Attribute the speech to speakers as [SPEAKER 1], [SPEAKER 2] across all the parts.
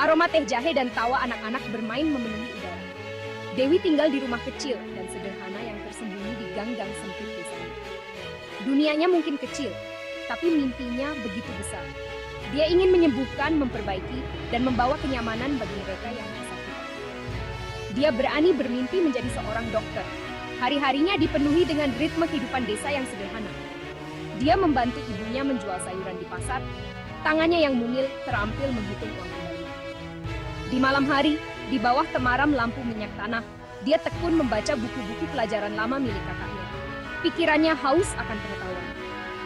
[SPEAKER 1] Aroma teh jahe dan tawa anak-anak bermain memenuhi udara. Dewi tinggal di rumah kecil dan sederhana yang tersembunyi di gang-gang sempit desanya. Dunianya mungkin kecil, tapi mimpinya begitu besar. Dia ingin menyembuhkan, memperbaiki, dan membawa kenyamanan bagi mereka yang kesakitan. Dia berani bermimpi menjadi seorang dokter. Hari-harinya dipenuhi dengan ritme kehidupan desa yang sederhana. Dia membantu ibunya menjual sayuran di pasar, tangannya yang mungil terampil menghitung uang kembali. Di malam hari, di bawah temaram lampu minyak tanah, dia tekun membaca buku-buku pelajaran lama milik kakaknya. Pikirannya haus akan pengetahuan.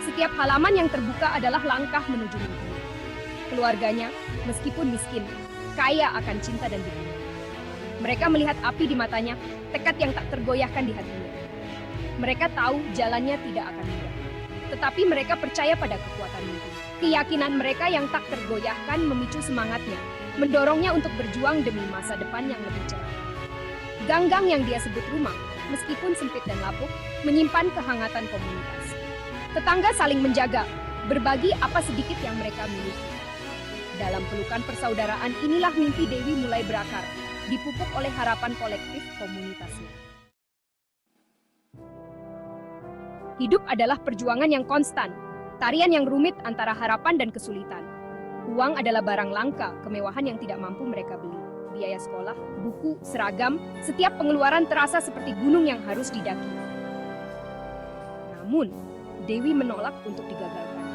[SPEAKER 1] Setiap halaman yang terbuka adalah langkah menuju mimpi. Keluarganya, meskipun miskin, kaya akan cinta dan dukungan. Mereka melihat api di matanya, tekad yang tak tergoyahkan di hatinya. Mereka tahu jalannya tidak akan mudah. Tetapi mereka percaya pada kekuatan mimpi. Keyakinan mereka yang tak tergoyahkan memicu semangatnya, mendorongnya untuk berjuang demi masa depan yang lebih cerah. Gang-gang yang dia sebut rumah, meskipun sempit dan lapuk, menyimpan kehangatan komunitas. Tetangga saling menjaga, berbagi apa sedikit yang mereka miliki. Dalam pelukan persaudaraan inilah mimpi Dewi mulai berakar, dipupuk oleh harapan kolektif komunitasnya. Hidup adalah perjuangan yang konstan, tarian yang rumit antara harapan dan kesulitan. Uang adalah barang langka, kemewahan yang tidak mampu mereka beli. Biaya sekolah, buku, seragam, setiap pengeluaran terasa seperti gunung yang harus didaki. Namun, Dewi menolak untuk digagalkan.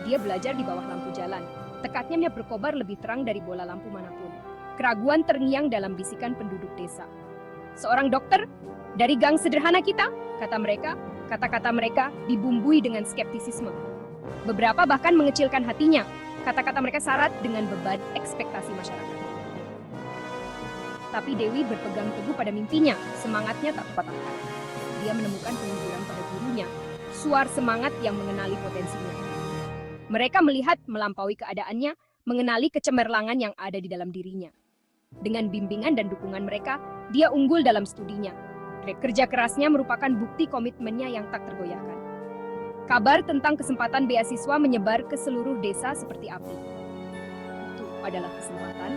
[SPEAKER 1] Dia belajar di bawah lampu jalan. Tekadnya berkobar lebih terang dari bola lampu manapun. Keraguan terngiang dalam bisikan penduduk desa. Seorang dokter dari gang sederhana kita, kata mereka. Kata-kata mereka dibumbui dengan skeptisisme. Beberapa bahkan mengecilkan hatinya. Kata-kata mereka syarat dengan beban ekspektasi masyarakat. Tapi Dewi berpegang teguh pada mimpinya, semangatnya tak terpatahkan. Dia menemukan penghiburan pada gurunya, suar semangat yang mengenali potensinya. Mereka melihat melampaui keadaannya, mengenali kecemerlangan yang ada di dalam dirinya. Dengan bimbingan dan dukungan mereka, dia unggul dalam studinya. Kerja kerasnya merupakan bukti komitmennya yang tak tergoyahkan. Kabar tentang kesempatan beasiswa menyebar ke seluruh desa seperti api. Itu adalah kesempatan,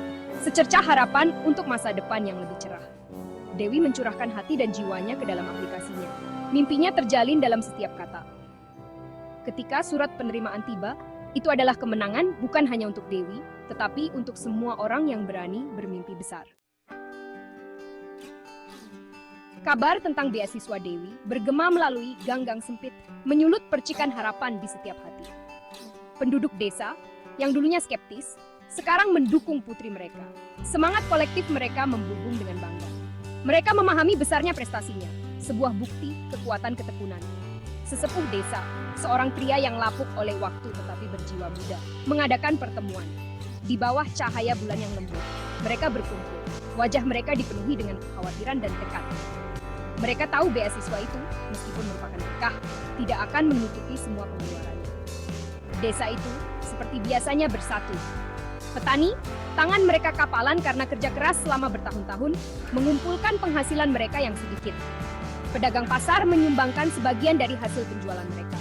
[SPEAKER 1] secercah harapan untuk masa depan yang lebih cerah. Dewi mencurahkan hati dan jiwanya ke dalam aplikasinya. Mimpinya terjalin dalam setiap kata. Ketika surat penerimaan tiba, itu adalah kemenangan bukan hanya untuk Dewi, tetapi untuk semua orang yang berani bermimpi besar. Kabar tentang beasiswa Dewi bergema melalui gang-gang sempit, menyulut percikan harapan di setiap hati. Penduduk desa, yang dulunya skeptis, sekarang mendukung putri mereka. Semangat kolektif mereka membubung dengan bangga. Mereka memahami besarnya prestasinya, sebuah bukti kekuatan ketekunan. Sesepuh desa, seorang pria yang lapuk oleh waktu tetapi berjiwa muda, mengadakan pertemuan. Di bawah cahaya bulan yang lembut, mereka berkumpul. Wajah mereka dipenuhi dengan kekhawatiran dan tekad. Mereka tahu beasiswa itu, meskipun merupakan berkah, tidak akan menutupi semua pengeluarannya. Desa itu, seperti biasanya bersatu. Petani, tangan mereka kapalan karena kerja keras selama bertahun-tahun, mengumpulkan penghasilan mereka yang sedikit. Pedagang pasar menyumbangkan sebagian dari hasil penjualan mereka.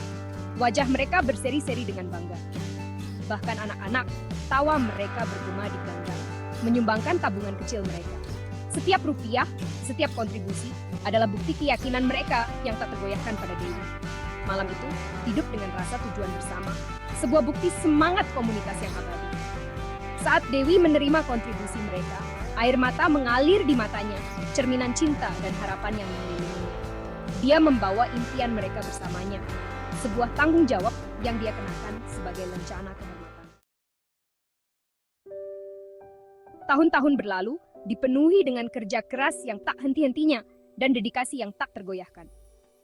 [SPEAKER 1] Wajah mereka berseri-seri dengan bangga. Bahkan anak-anak, tawa mereka bergema di gang-gang, menyumbangkan tabungan kecil mereka. Setiap rupiah, setiap kontribusi adalah bukti keyakinan mereka yang tak tergoyahkan pada Dewi. Malam itu, hidup dengan rasa tujuan bersama, sebuah bukti semangat komunitas yang abadi. Saat Dewi menerima kontribusi mereka, air mata mengalir di matanya, cerminan cinta dan harapan yang mengelilinginya. Dia membawa impian mereka bersamanya, sebuah tanggung jawab yang dia kenakan sebagai lencana kehormatan. Tahun-tahun berlalu, dipenuhi dengan kerja keras yang tak henti-hentinya dan dedikasi yang tak tergoyahkan.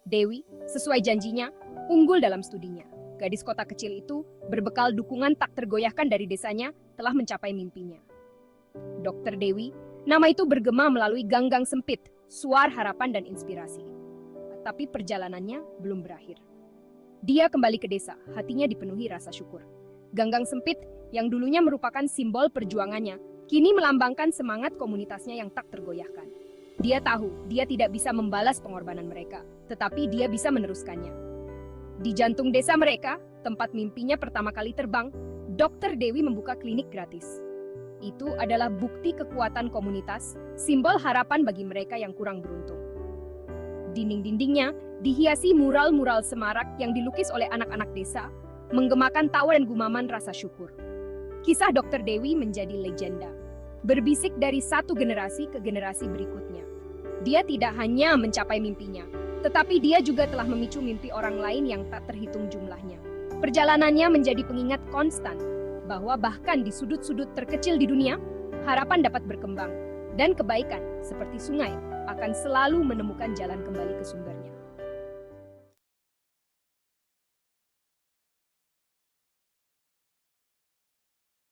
[SPEAKER 1] Dewi, sesuai janjinya, unggul dalam studinya. Gadis kota kecil itu, berbekal dukungan tak tergoyahkan dari desanya, telah mencapai mimpinya. Dr. Dewi, nama itu bergema melalui gang-gang sempit, suar harapan dan inspirasi. Tapi perjalanannya belum berakhir. Dia kembali ke desa, hatinya dipenuhi rasa syukur. Gang-gang sempit yang dulunya merupakan simbol perjuangannya, kini melambangkan semangat komunitasnya yang tak tergoyahkan. Dia tahu dia tidak bisa membalas pengorbanan mereka, tetapi dia bisa meneruskannya. Di jantung desa mereka, tempat mimpinya pertama kali terbang, Dr. Dewi membuka klinik gratis. Itu adalah bukti kekuatan komunitas, simbol harapan bagi mereka yang kurang beruntung. Dinding-dindingnya dihiasi mural-mural semarak yang dilukis oleh anak-anak desa, menggemakan tawa dan gumaman rasa syukur. Kisah Dr. Dewi menjadi legenda, berbisik dari satu generasi ke generasi berikutnya. Dia tidak hanya mencapai mimpinya, tetapi dia juga telah memicu mimpi orang lain yang tak terhitung jumlahnya. Perjalanannya menjadi pengingat konstan bahwa bahkan di sudut-sudut terkecil di dunia, harapan dapat berkembang, dan kebaikan seperti sungai akan selalu menemukan jalan kembali ke sumber.